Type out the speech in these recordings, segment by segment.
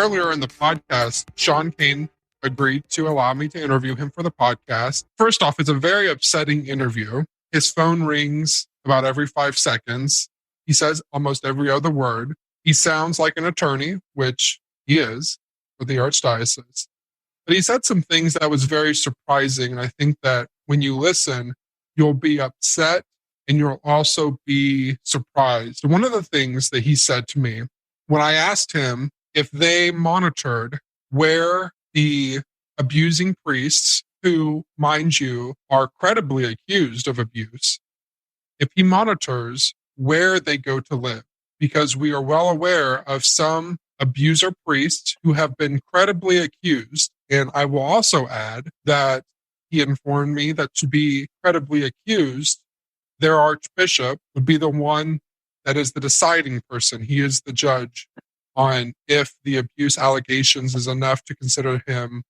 earlier in the podcast, Sean Kane agreed to allow me to interview him for the podcast. First off, it's a very upsetting interview. His phone rings about every 5 seconds. He says almost every other word. He sounds like an attorney, which he is with the Archdiocese. But he said some things that was very surprising. And I think that when you listen, you'll be upset and you'll also be surprised. One of the things that he said to me when I asked him if they monitored where the abusing priests, who, mind you, are credibly accused of abuse, if he monitors where they go to live, because we are well aware of some abuser priests who have been credibly accused. And I will also add that he informed me that to be credibly accused, their archbishop would be the one that is the deciding person. He is the judge on if the abuse allegations is enough to consider him,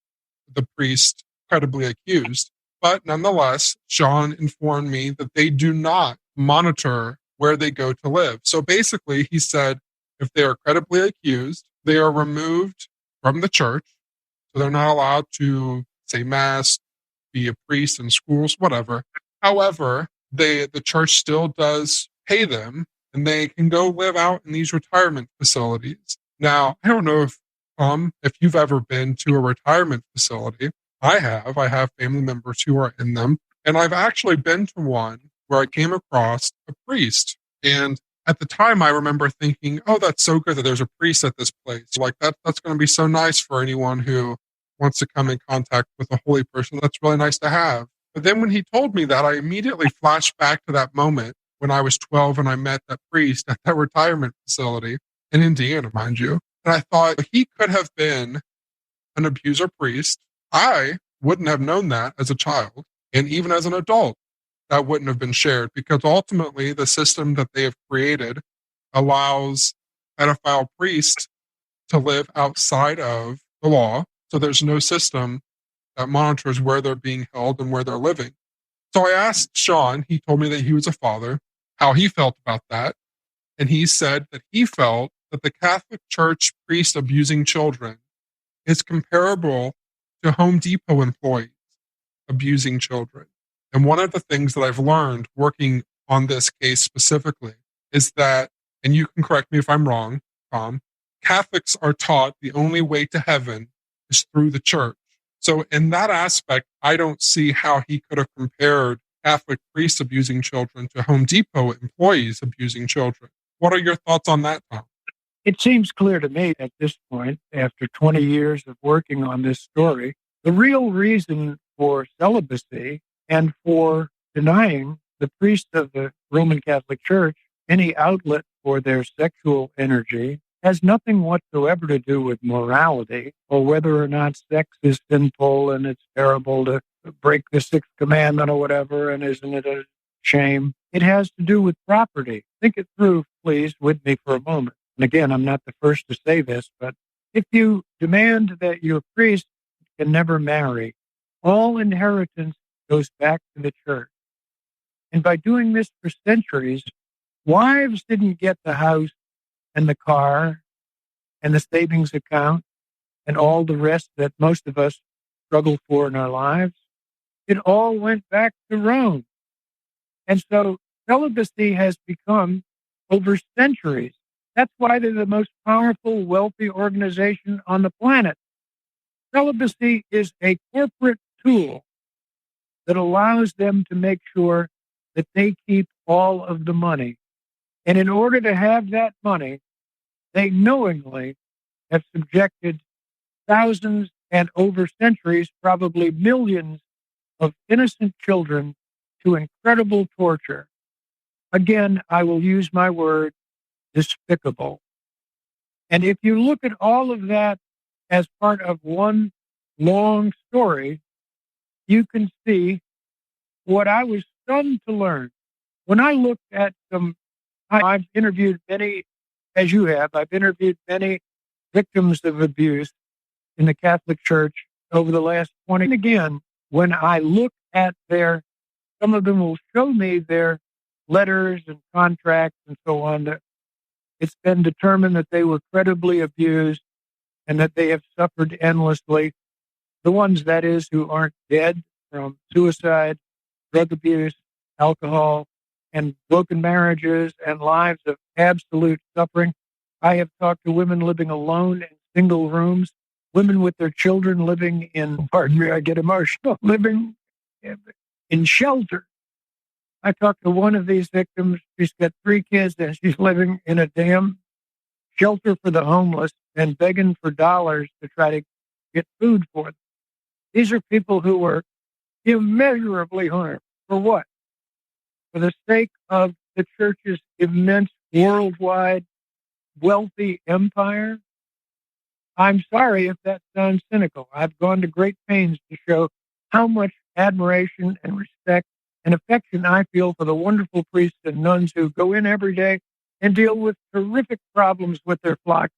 the priest, credibly accused. But nonetheless, Sean informed me that they do not monitor where they go to live. So basically, he said, if they are credibly accused, they are removed from the church. So they're not allowed to say mass, be a priest in schools, whatever. However, the church still does pay them, and they can go live out in these retirement facilities. Now, I don't know if you've ever been to a retirement facility. I have family members who are in them. And I've actually been to one where I came across a priest. And at the time, I remember thinking, oh, that's so good that there's a priest at this place. Like, that's going to be so nice for anyone who wants to come in contact with a holy person. That's really nice to have. But then when he told me that, I immediately flashed back to that moment when I was 12 and I met that priest at that retirement facility in Indiana, mind you. And I thought he could have been an abuser priest. I wouldn't have known that as a child. And even as an adult, that wouldn't have been shared, because ultimately the system that they have created allows pedophile priests to live outside of the law. So there's no system that monitors where they're being held and where they're living. So I asked Sean, he told me that he was a father, how he felt about that. And he said that he felt that the Catholic Church priest abusing children is comparable to Home Depot employees abusing children. And one of the things that I've learned working on this case specifically is that, and you can correct me if I'm wrong, Tom, Catholics are taught the only way to heaven is through the church. So in that aspect, I don't see how he could have compared Catholic priests abusing children to Home Depot employees abusing children. What are your thoughts on that, Tom? It seems clear to me at this point, after 20 years of working on this story, the real reason for celibacy and for denying the priests of the Roman Catholic Church any outlet for their sexual energy has nothing whatsoever to do with morality or whether or not sex is sinful and it's terrible to break the sixth commandment or whatever, and isn't it a shame? It has to do with property. Think it through, please, with me for a moment. And again, I'm not the first to say this, but if you demand that your priest can never marry, all inheritance goes back to the church. And by doing this for centuries, wives didn't get the house and the car and the savings account and all the rest that most of us struggle for in our lives. It all went back to Rome. And so celibacy has become, over centuries, that's why they're the most powerful, wealthy organization on the planet. Celibacy is a corporate tool that allows them to make sure that they keep all of the money. And in order to have that money, they knowingly have subjected thousands and over centuries, probably millions of innocent children to incredible torture. Again, I will use my word, despicable. And if you look at all of that as part of one long story, you can see what I was stunned to learn. When I looked at them, I've interviewed many, as you have, I've interviewed many victims of abuse in the Catholic Church over the last 20. And again, when I look at some of them will show me their letters and contracts and so on. It's been determined that they were credibly abused. and that they have suffered endlessly. The ones, that is, who aren't dead from suicide, drug abuse, alcohol, and broken marriages and lives of absolute suffering. I have talked to women living alone in single rooms, women with their children living in, pardon me, I get emotional, living in shelter. I talked to one of these victims. She's got 3 kids and she's living in a damn shelter for the homeless and begging for dollars to try to get food for them. These are people who were immeasurably harmed. For what? For the sake of the church's immense worldwide wealthy empire? I'm sorry if that sounds cynical. I've gone to great pains to show how much admiration and respect and affection I feel for the wonderful priests and nuns who go in every day and deal with terrific problems with their flock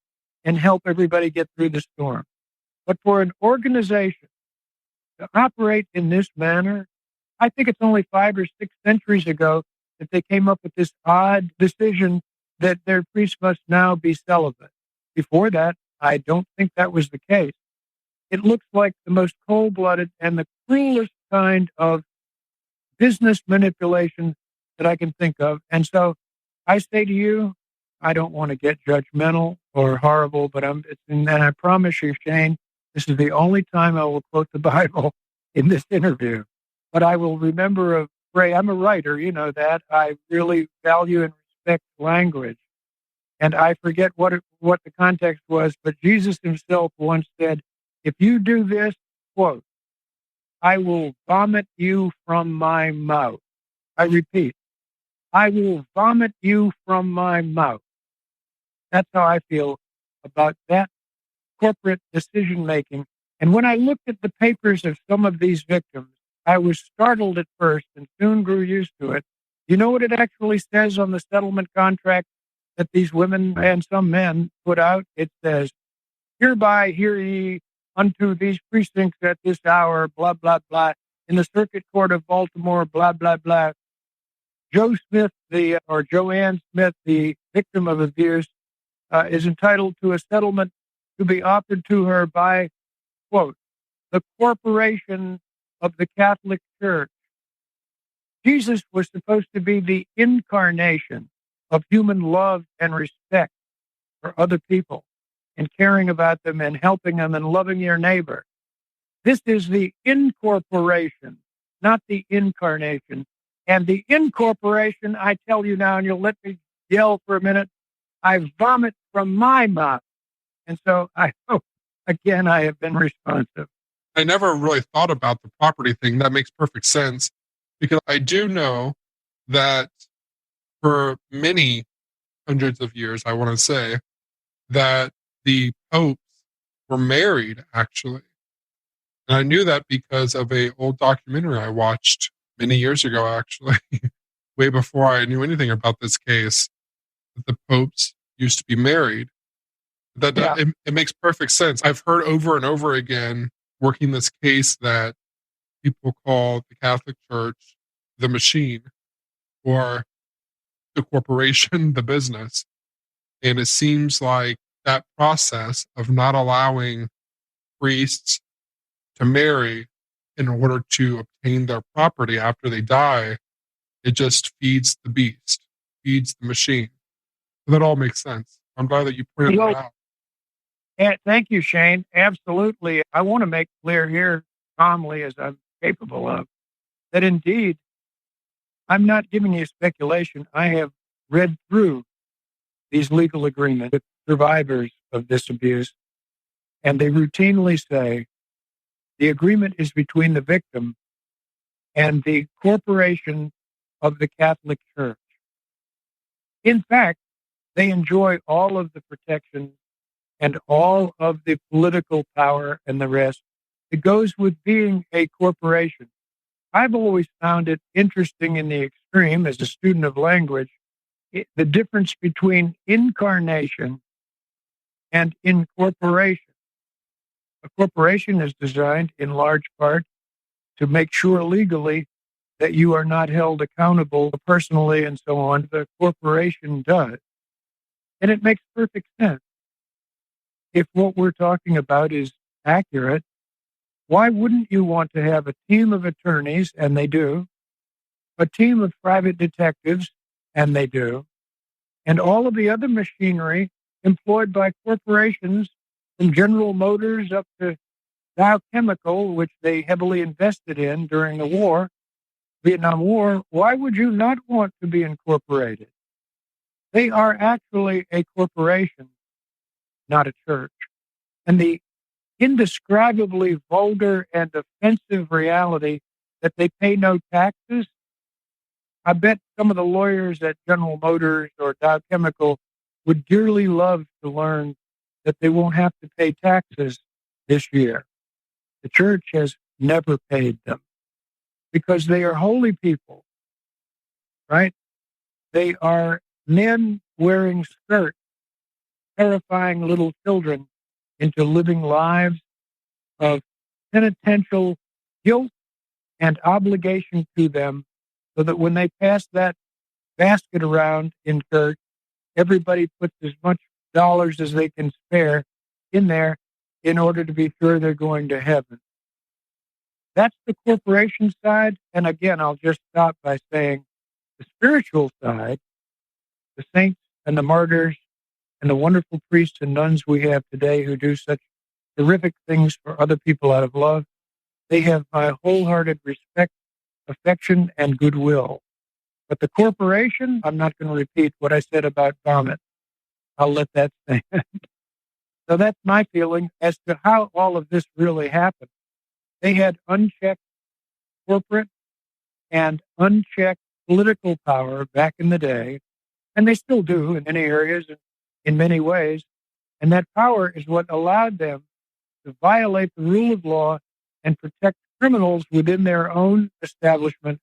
and help everybody get through the storm. But for an organization to operate in this manner, I think it's only 5 or 6 centuries ago that they came up with this odd decision that their priests must now be celibate. Before that, I don't think that was the case. It looks like the most cold-blooded and the cruelest kind of business manipulation that I can think of. And so I say to you, I don't want to get judgmental or horrible, but and I promise you, Shane, this is the only time I will quote the Bible in this interview. But I will remember a phrase. I'm a writer, you know that. I really value and respect language. And I forget what the context was, but Jesus himself once said, if you do this, quote, I will vomit you from my mouth. I repeat, I will vomit you from my mouth. That's how I feel about that corporate decision-making. And when I looked at the papers of some of these victims, I was startled at first and soon grew used to it. You know what it actually says on the settlement contract that these women and some men put out? It says, hereby hear ye unto these precincts at this hour, blah, blah, blah, in the Circuit Court of Baltimore, blah, blah, blah. Joe Smith, Joanne Smith, the victim of abuse, is entitled to a settlement to be offered to her by, quote, the corporation of the Catholic Church. Jesus was supposed to be the incarnation of human love and respect for other people and caring about them and helping them and loving your neighbor. This is the incorporation, not the incarnation. And the incorporation, I tell you now, and you'll let me yell for a minute, I vomit from my mouth. And so I hope, again, I have been responsive. I never really thought about the property thing. That makes perfect sense because I do know that for many hundreds of years, I want to say, that the popes were married, actually. And I knew that because of a old documentary I watched many years ago, actually, way before I knew anything about this case, that the popes used to be married. It makes perfect sense. I've heard over and over again, working this case, that people call the Catholic Church the machine or the corporation, the business. And it seems like that process of not allowing priests to marry in order to obtain their property after they die, it just feeds the beast, feeds the machine. So that all makes sense. I'm glad that you pointed that out. Thank you, Shane. Absolutely. I want to make clear here, calmly as I'm capable of, that indeed, I'm not giving you speculation. I have read through these legal agreements with survivors of this abuse, and they routinely say the agreement is between the victim and the corporation of the Catholic Church. In fact, they enjoy all of the protection and all of the political power and the rest. It goes with being a corporation. I've always found it interesting in the extreme as a student of language, the difference between incarnation and incorporation. A corporation is designed in large part to make sure legally that you are not held accountable personally and so on. The corporation does. And it makes perfect sense. if what we're talking about is accurate, why wouldn't you want to have a team of attorneys, and they do, a team of private detectives, and they do, and all of the other machinery employed by corporations from General Motors up to Dow Chemical, which they heavily invested in during the war, Vietnam War? Why would you not want to be incorporated? They are actually a corporation, not a church. And the indescribably vulgar and offensive reality that they pay no taxes, I bet some of the lawyers at General Motors or Dow Chemical would dearly love to learn that they won't have to pay taxes this year. The church has never paid them because they are holy people, right? They are men wearing skirts, terrifying little children into living lives of penitential guilt and obligation to them, so that when they pass that basket around in church, everybody puts as much dollars as they can spare in there in order to be sure they're going to heaven. That's the corporation side. And again, I'll just stop by saying the spiritual side, the saints and the martyrs and the wonderful priests and nuns we have today who do such terrific things for other people out of love, they have my wholehearted respect, affection, and goodwill. But the corporation, I'm not going to repeat what I said about vomit. I'll let that stand. So that's my feeling as to how all of this really happened. They had unchecked corporate and unchecked political power back in the day, and they still do in many areas and in many ways. And that power is what allowed them to violate the rule of law and protect criminals within their own establishment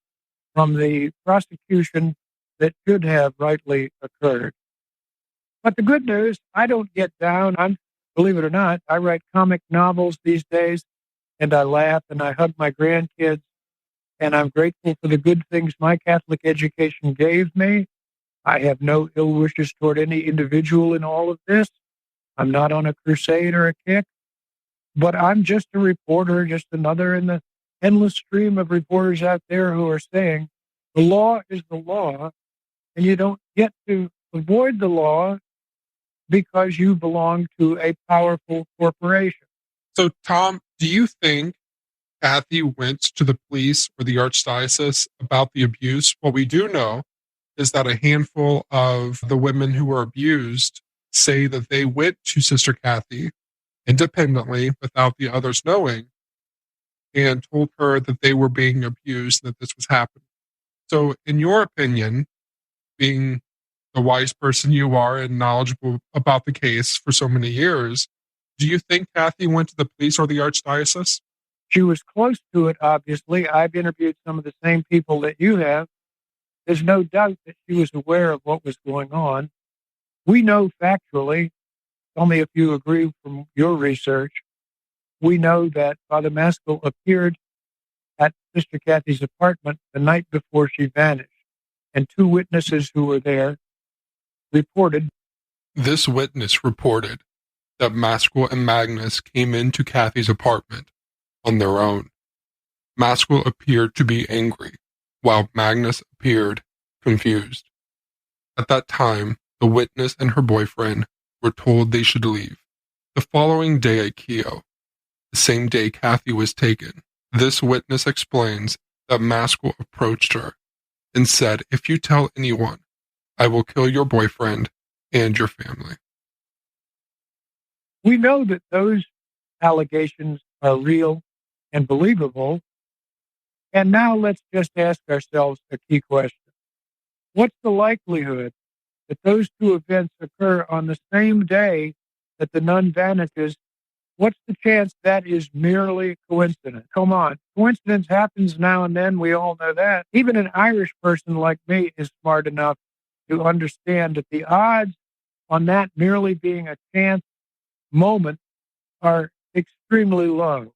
from the prosecution that should have rightly occurred. But the good news, I don't get down. Believe it or not, I write comic novels these days, and I laugh and I hug my grandkids, and I'm grateful for the good things my Catholic education gave me. I have no ill wishes toward any individual in all of this. I'm not on a crusade or a kick, but I'm just a reporter, just another in the endless stream of reporters out there who are saying the law is the law, and you don't get to avoid the law because you belong to a powerful corporation. So, Tom, do you think Cathy went to the police or the archdiocese about the abuse? What we do know is that a handful of the women who were abused say that they went to Sister Cathy independently without the others knowing and told her that they were being abused, that this was happening. So, in your opinion, being the wise person you are and knowledgeable about the case for so many years, do you think Cathy went to the police or the archdiocese? She was close to it, obviously. I've interviewed some of the same people that you have. There's no doubt that she was aware of what was going on. We know factually, tell me if you agree from your research, we know that Father Maskell appeared at Sister Cathy's apartment the night before she vanished, and two witnesses who were there reported. This witness reported that Maskell and Magnus came into Cathy's apartment on their own. Maskell appeared to be angry, while Magnus appeared confused. At that time, the witness and her boyfriend were told they should leave. The following day at Keogh, the same day Cathy was taken, this witness explains that Maskell approached her and said, "If you tell anyone, I will kill your boyfriend and your family." We know that those allegations are real and believable. And now let's just ask ourselves a key question. What's the likelihood that those two events occur on the same day that the nun vanishes? What's the chance that is merely coincidence? Come on. Coincidence happens now and then. We all know that. Even an Irish person like me is smart enough to understand that the odds on that merely being a chance moment are extremely low.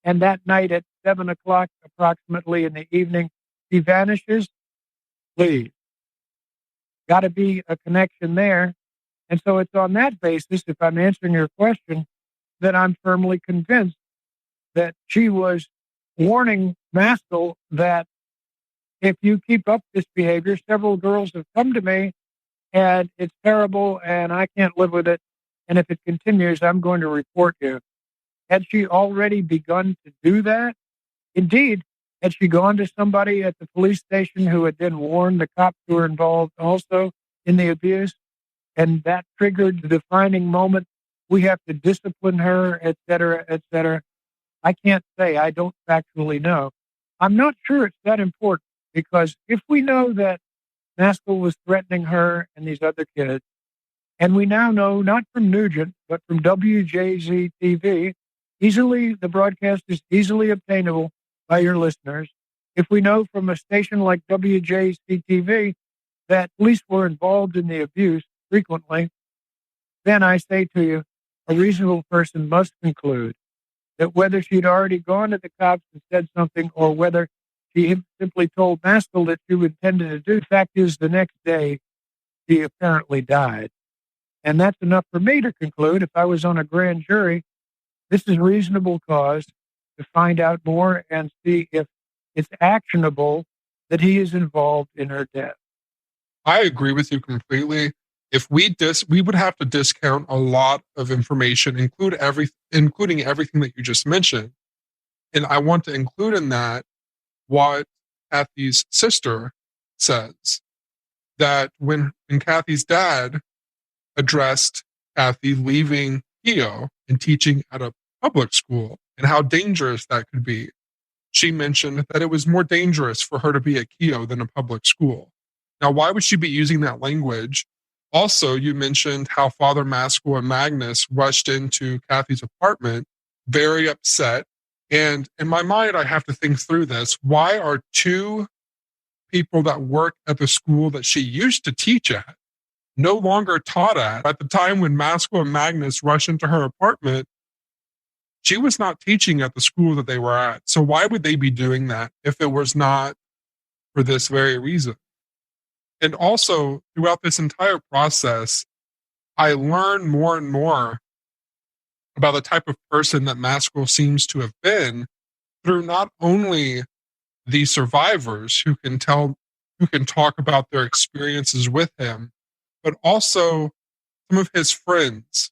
And that night at 7 o'clock, approximately in the evening, she vanishes. Please. Got to be a connection there. And so it's on that basis, if I'm answering your question, that I'm firmly convinced that she was warning Maskell that if you keep up this behavior, several girls have come to me and it's terrible and I can't live with it. And if it continues, I'm going to report you. Had she already begun to do that? Indeed, had she gone to somebody at the police station who had then warned the cops who were involved also in the abuse? And that triggered the defining moment. We have to discipline her, et cetera, et cetera. I can't say. I don't factually know. I'm not sure it's that important because if we know that Maskell was threatening her and these other kids, and we now know, not from Nugent, but from WJZ-TV, the broadcast is easily obtainable by your listeners. If we know from a station like WJZ-TV that police were involved in the abuse frequently, then I say to you, a reasonable person must conclude that whether she'd already gone to the cops and said something or whether she simply told Maskell that she intended to do, the fact is the next day she apparently died. And that's enough for me to conclude, if I was on a grand jury, this is reasonable cause to find out more and see if it's actionable that he is involved in her death. I agree with you completely. If we would have to discount a lot of information, including everything that you just mentioned. And I want to include in that what Cathy's sister says, that when Cathy's dad addressed Cathy leaving Keogh and teaching at a public school and how dangerous that could be, she mentioned that it was more dangerous for her to be at Keogh than a public school. Now, why would she be using that language? Also, you mentioned how Father Maskell and Magnus rushed into Cathy's apartment, very upset. And in my mind, I have to think through this. Why are two people that work at the school that she used to teach at no longer taught at the time when Maskell and Magnus rushed into her apartment? She was not teaching at the school that they were at. So why would they be doing that if it was not for this very reason? And also, throughout this entire process, I learned more and more about the type of person that Maskell seems to have been through not only the survivors who can talk about their experiences with him, but also some of his friends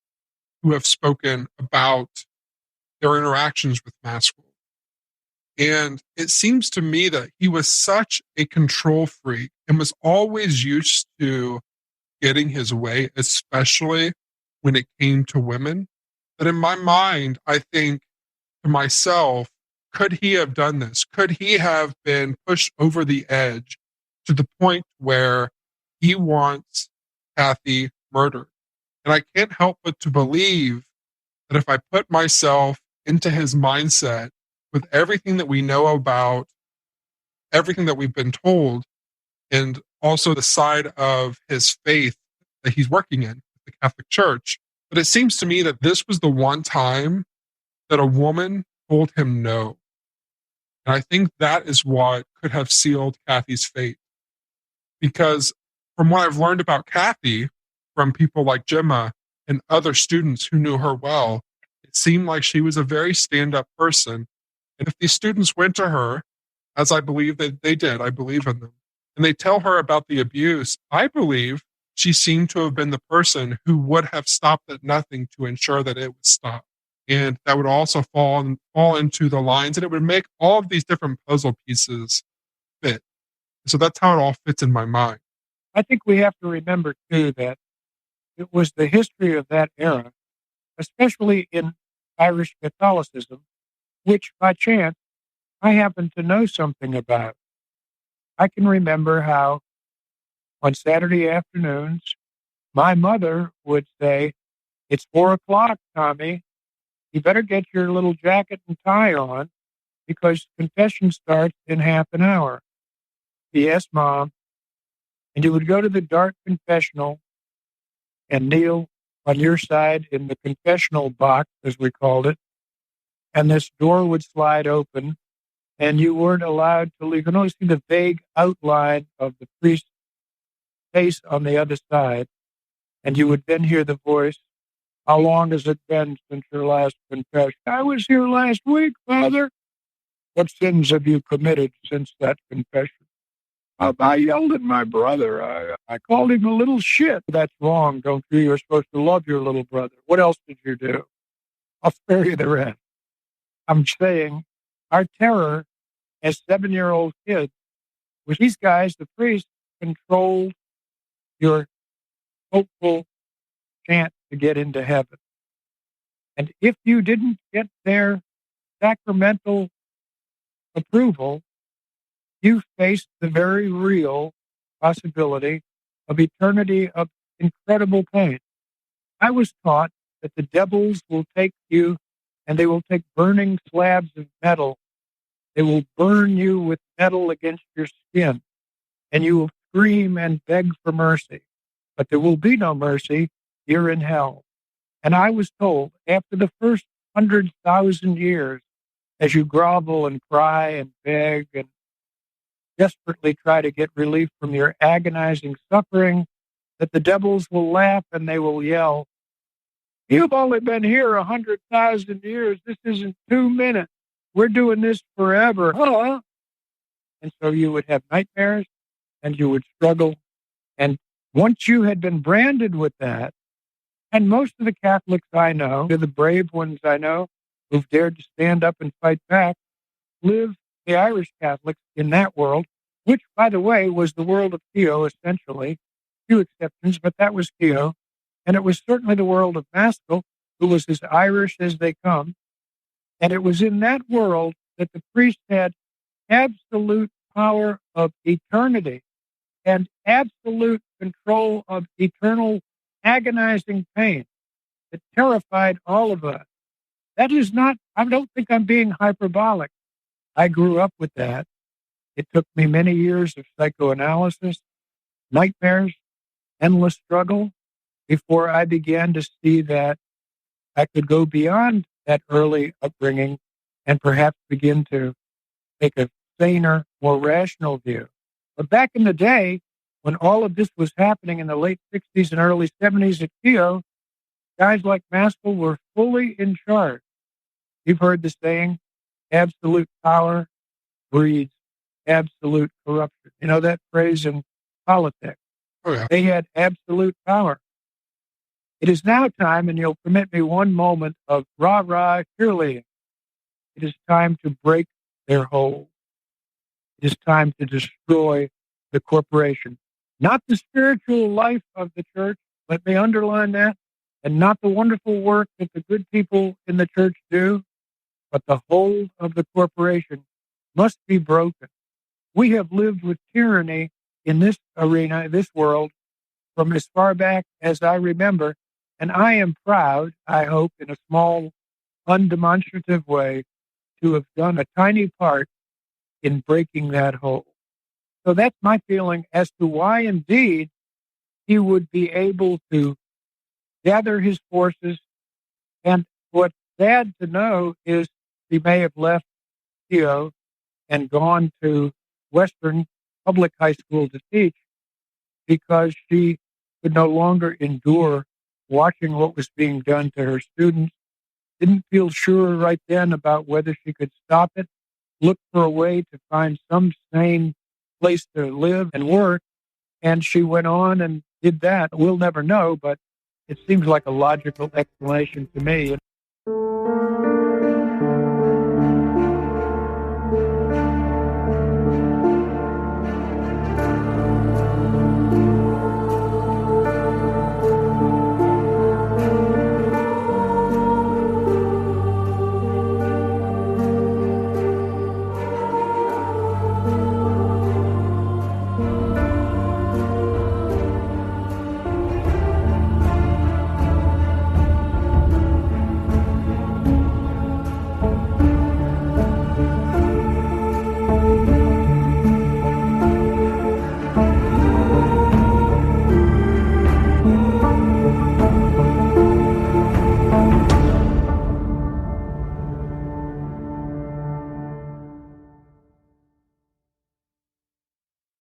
who have spoken about their interactions with Maskell. And it seems to me that he was such a control freak and was always used to getting his way, especially when it came to women, that in my mind, I think to myself, could he have done this? Could he have been pushed over the edge to the point where he wants Cathy murdered? And I can't help but to believe that if I put myself into his mindset with everything that we know about, everything that we've been told, and also the side of his faith that he's working in, the Catholic Church. But it seems to me that this was the one time that a woman told him no. And I think that is what could have sealed Cathy's fate. Because from what I've learned about Cathy, from people like Gemma and other students who knew her well, it seemed like she was a very stand-up person. And if these students went to her, as I believe that they did, I believe in them, and they tell her about the abuse, I believe she seemed to have been the person who would have stopped at nothing to ensure that it would stop. And that would also fall into the lines, and it would make all of these different puzzle pieces fit. So that's how it all fits in my mind. I think we have to remember, too, that it was the history of that era, especially in Irish Catholicism, which by chance I happen to know something about. I can remember how on Saturday afternoons, my mother would say, "It's 4:00, Tommy. You better get your little jacket and tie on because confession starts in half an hour." "Yes, Mom." And you would go to the dark confessional and kneel on your side in the confessional box, as we called it, and this door would slide open, and you weren't allowed to leave. You can only see the vague outline of the priest's face on the other side. And you would then hear the voice, "How long has it been since your last confession?" "I was here last week, Father." "What sins have you committed since that confession?" "I yelled at my brother. I called him a little shit." "That's wrong, don't you? You're supposed to love your little brother." "What else did you do?" "I'll spare you the rest." I'm saying our terror as 7-year-old kids was these guys, the priests, controlled your hopeful chance to get into heaven. And if you didn't get their sacramental approval, you faced the very real possibility of eternity of incredible pain. I was taught that the devils will take you and they will take burning slabs of metal. They will burn you with metal against your skin, and you will scream and beg for mercy. But there will be no mercy here in hell. And I was told after the first 100,000 years, as you grovel and cry and beg and desperately try to get relief from your agonizing suffering, that the devils will laugh and they will yell, "You've only been here 100,000 years. This isn't 2 minutes. We're doing this forever." Huh? And so you would have nightmares and you would struggle. And once you had been branded with that, and most of the Catholics I know, the brave ones I know, who've dared to stand up and fight back, live, the Irish Catholics, in that world, which, by the way, was the world of Keogh, essentially. Few exceptions, but that was Keogh. And it was certainly the world of Maskell, who was as Irish as they come. And it was in that world that the priest had absolute power of eternity and absolute control of eternal agonizing pain that terrified all of us. That is not, I don't think I'm being hyperbolic. I grew up with that. It took me many years of psychoanalysis, nightmares, endless struggle before I began to see that I could go beyond that early upbringing and perhaps begin to take a saner, more rational view. But back in the day, when all of this was happening in the late 60s and early 70s at Keogh, guys like Maskell were fully in charge. You've heard the saying, absolute power breeds absolute corruption. You know that phrase in politics? Oh, yeah. They had absolute power. It is now time, and you'll permit me one moment of rah-rah cheerleading. It is time to break their hold. It is time to destroy the corporation. Not the spiritual life of the church, let me underline that, and not the wonderful work that the good people in the church do, but the hold of the corporation must be broken. We have lived with tyranny in this arena, this world, from as far back as I remember, and I am proud, I hope, in a small, undemonstrative way, to have done a tiny part in breaking that hold. So that's my feeling as to why, indeed, he would be able to gather his forces. And what's sad to know is he may have left Keogh and gone to Western Public High School to teach because she could no longer endure watching what was being done to her students, didn't feel sure right then about whether she could stop it, look for a way to find some sane place to live and work, and she went on and did that. We'll never know, but it seems like a logical explanation to me.